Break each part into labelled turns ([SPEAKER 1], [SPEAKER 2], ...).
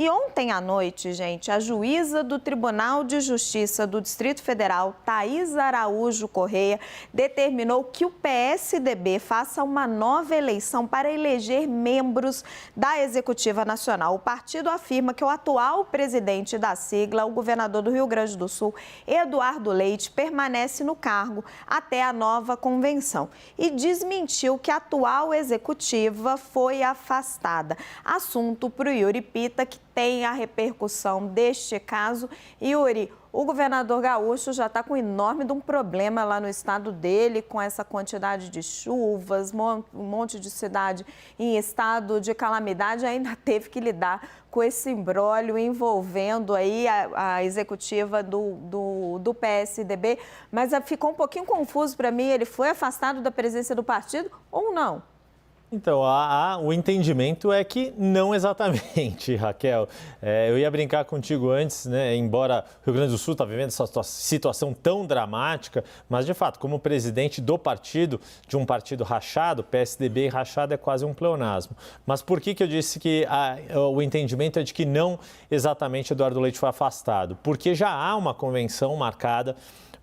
[SPEAKER 1] E ontem à noite, gente, a juíza do Tribunal de Justiça do Distrito Federal, Thaís Araújo Correia, determinou que o PSDB faça uma nova eleição para eleger membros da Executiva Nacional. O partido afirma que o atual presidente da sigla, o governador do Rio Grande do Sul, Eduardo Leite, permanece no cargo até a nova convenção e desmentiu que a atual executiva foi afastada. Assunto para o Yuri Pita, que tem a repercussão deste caso. Yuri, o governador gaúcho já está com enorme de um problema lá no estado dele, com essa quantidade de chuvas, um monte de cidade em estado de calamidade, ainda teve que lidar com esse imbróglio envolvendo aí a executiva do PSDB, mas ficou um pouquinho confuso para mim, ele foi afastado da presidência do partido ou não?
[SPEAKER 2] Então, o entendimento é que não exatamente, Raquel. Eu ia brincar contigo antes, né? Embora o Rio Grande do Sul está vivendo essa situação tão dramática, mas, de fato, como presidente do partido, de um partido rachado, PSDB rachado é quase um pleonasmo. Mas por que eu disse que o entendimento é de que não exatamente Eduardo Leite foi afastado? Porque já há uma convenção marcada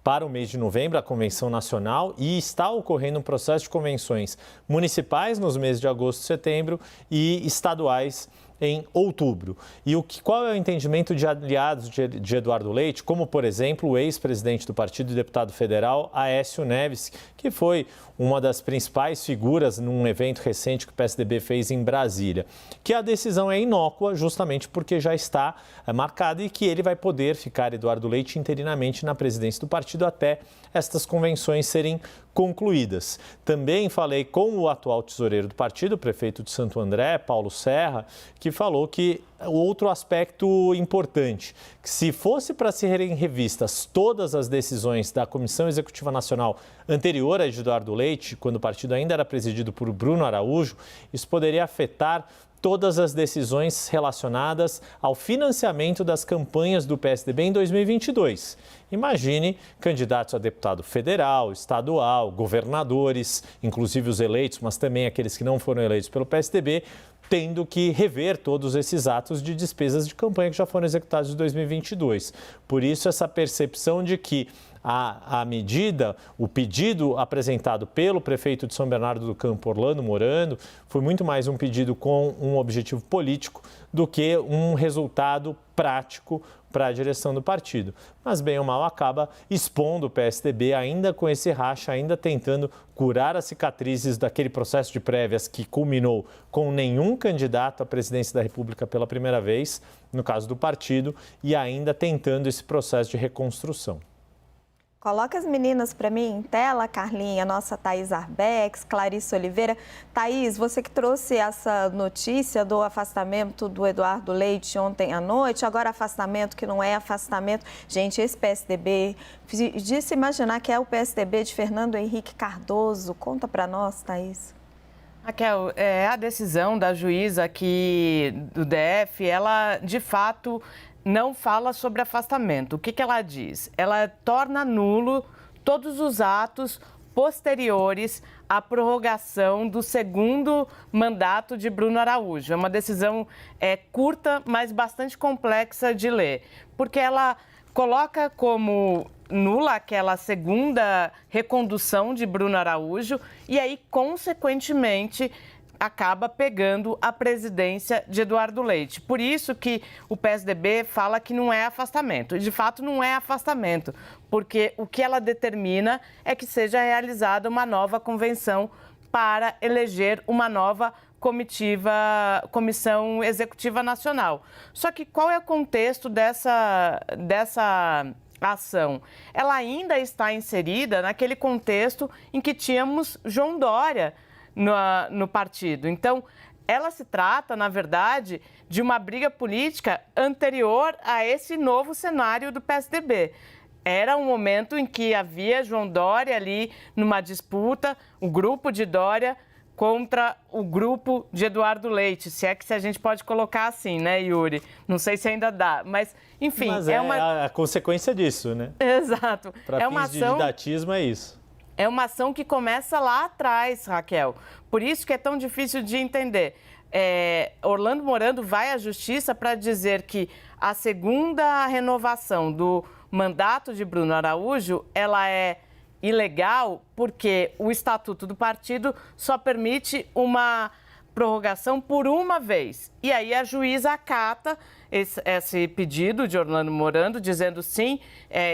[SPEAKER 2] para o mês de novembro, a Convenção Nacional, e está ocorrendo um processo de convenções municipais nos meses de agosto e setembro e estaduais em outubro. E qual é o entendimento de aliados de Eduardo Leite, como, por exemplo, o ex-presidente do partido e deputado federal, Aécio Neves, que foi uma das principais figuras num evento recente que o PSDB fez em Brasília, que a decisão é inócua justamente porque já está marcada e que ele vai poder ficar, Eduardo Leite, interinamente na presidência do partido até estas convenções serem concluídas. Também falei com o atual tesoureiro do partido, o prefeito de Santo André, Paulo Serra, que falou que outro aspecto importante, que se fosse para serem revistas todas as decisões da Comissão Executiva Nacional anterior a Eduardo Leite, quando o partido ainda era presidido por Bruno Araújo, isso poderia afetar todas as decisões relacionadas ao financiamento das campanhas do PSDB em 2022. Imagine candidatos a deputado federal, estadual, governadores, inclusive os eleitos, mas também aqueles que não foram eleitos pelo PSDB, tendo que rever todos esses atos de despesas de campanha que já foram executados em 2022. Por isso, essa percepção de que a medida, o pedido apresentado pelo prefeito de São Bernardo do Campo, Orlando Morando, foi muito mais um pedido com um objetivo político do que um resultado prático para a direção do partido. Mas, bem ou mal, acaba expondo o PSDB ainda com esse racha, ainda tentando curar as cicatrizes daquele processo de prévias que culminou com nenhum candidato à presidência da República pela primeira vez, no caso do partido, e ainda tentando esse processo de reconstrução.
[SPEAKER 1] Coloca as meninas para mim em tela, Carlinha, nossa Thaís Arbex, Clarice Oliveira. Thaís, você que trouxe essa notícia do afastamento do Eduardo Leite ontem à noite, agora afastamento que não é afastamento. Gente, esse PSDB, de se imaginar que é o PSDB de Fernando Henrique Cardoso. Conta para nós, Thaís.
[SPEAKER 3] Raquel, a decisão da juíza aqui do DF, ela de fato não fala sobre afastamento. O que ela diz? Ela torna nulo todos os atos posteriores à prorrogação do segundo mandato de Bruno Araújo. É uma decisão curta, mas bastante complexa de ler, porque ela coloca como nula aquela segunda recondução de Bruno Araújo e aí, consequentemente, acaba pegando a presidência de Eduardo Leite. Por isso que o PSDB fala que não é afastamento. E, de fato, não é afastamento, porque o que ela determina é que seja realizada uma nova convenção para eleger uma nova Comissão Executiva Nacional. Só que qual é o contexto dessa ação? Ela ainda está inserida naquele contexto em que tínhamos João Dória no partido. Então, ela se trata, na verdade, de uma briga política anterior a esse novo cenário do PSDB. Era um momento em que havia João Dória ali numa disputa, o grupo de Dória contra o grupo de Eduardo Leite, se é que a gente pode colocar assim, né, Yuri? Não sei se ainda dá, mas, enfim...
[SPEAKER 2] Mas é a consequência disso, né?
[SPEAKER 3] Exato.
[SPEAKER 2] Para fins de didatismo é isso.
[SPEAKER 3] É uma ação que começa lá atrás, Raquel. Por isso que é tão difícil de entender. Orlando Morando vai à Justiça para dizer que a segunda renovação do mandato de Bruno Araújo, ela é ilegal porque o Estatuto do Partido só permite uma prorrogação por uma vez. E aí a juíza acata esse pedido de Orlando Morando, dizendo sim,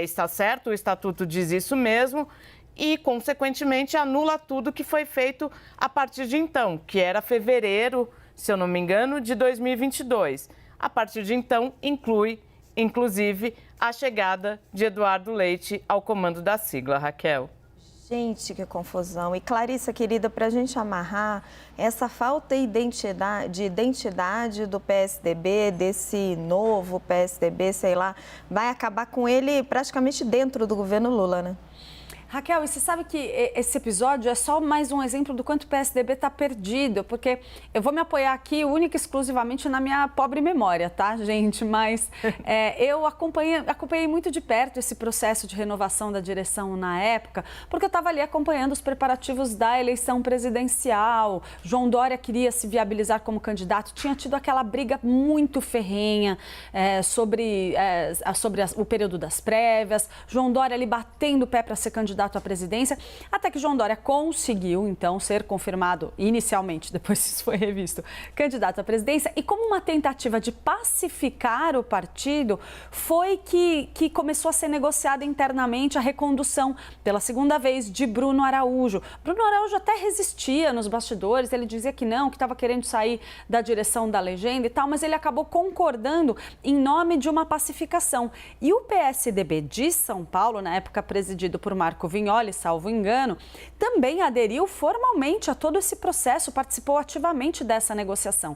[SPEAKER 3] está certo, o Estatuto diz isso mesmo, e, consequentemente, anula tudo que foi feito a partir de então, que era fevereiro, se eu não me engano, de 2022. A partir de então, inclui, inclusive, a chegada de Eduardo Leite ao comando da sigla, Raquel.
[SPEAKER 1] Gente, que confusão. E Clarissa, querida, para a gente amarrar, essa falta de identidade do PSDB, desse novo PSDB, sei lá, vai acabar com ele praticamente dentro do governo Lula, né?
[SPEAKER 4] Raquel, e você sabe que esse episódio é só mais um exemplo do quanto o PSDB está perdido, porque eu vou me apoiar aqui única e exclusivamente na minha pobre memória, tá, gente? Mas eu acompanhei muito de perto esse processo de renovação da direção na época, porque eu estava ali acompanhando os preparativos da eleição presidencial. João Dória queria se viabilizar como candidato, tinha tido aquela briga muito ferrenha sobre o período das prévias, João Dória ali batendo o pé para ser candidato à presidência, até que João Dória conseguiu, então, ser confirmado inicialmente, depois isso foi revisto, candidato à presidência. E como uma tentativa de pacificar o partido, foi que começou a ser negociada internamente a recondução, pela segunda vez, de Bruno Araújo. Bruno Araújo até resistia nos bastidores, ele dizia que não, que estava querendo sair da direção da legenda e tal, mas ele acabou concordando em nome de uma pacificação. E o PSDB de São Paulo, na época presidido por Marco Vignoli, salvo engano, também aderiu formalmente a todo esse processo, participou ativamente dessa negociação.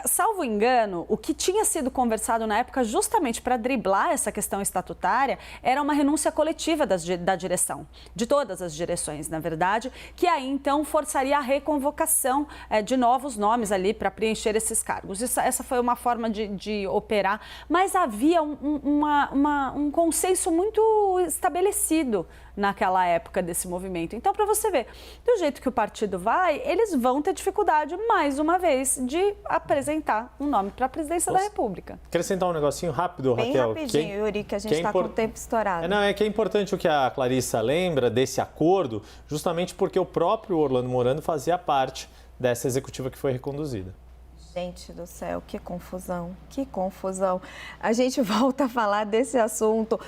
[SPEAKER 4] Salvo engano, o que tinha sido conversado na época, justamente para driblar essa questão estatutária, era uma renúncia coletiva da direção, de todas as direções, na verdade, que aí então forçaria a reconvocação de novos nomes ali para preencher esses cargos. Essa foi uma forma de operar, mas havia um consenso muito estabelecido naquela época desse movimento. Então, para você ver, do jeito que o partido vai, eles vão ter dificuldade, mais uma vez, de apresentar um nome para a presidência da República.
[SPEAKER 2] Acrescentar um negocinho rápido,
[SPEAKER 1] Bem
[SPEAKER 2] Raquel.
[SPEAKER 1] rapidinho, Yuri, que a gente está com o tempo estourado.
[SPEAKER 2] É que é importante o que a Clarissa lembra desse acordo, justamente porque o próprio Orlando Morando fazia parte dessa executiva que foi reconduzida.
[SPEAKER 1] Gente do céu, que confusão, que confusão. A gente volta a falar desse assunto.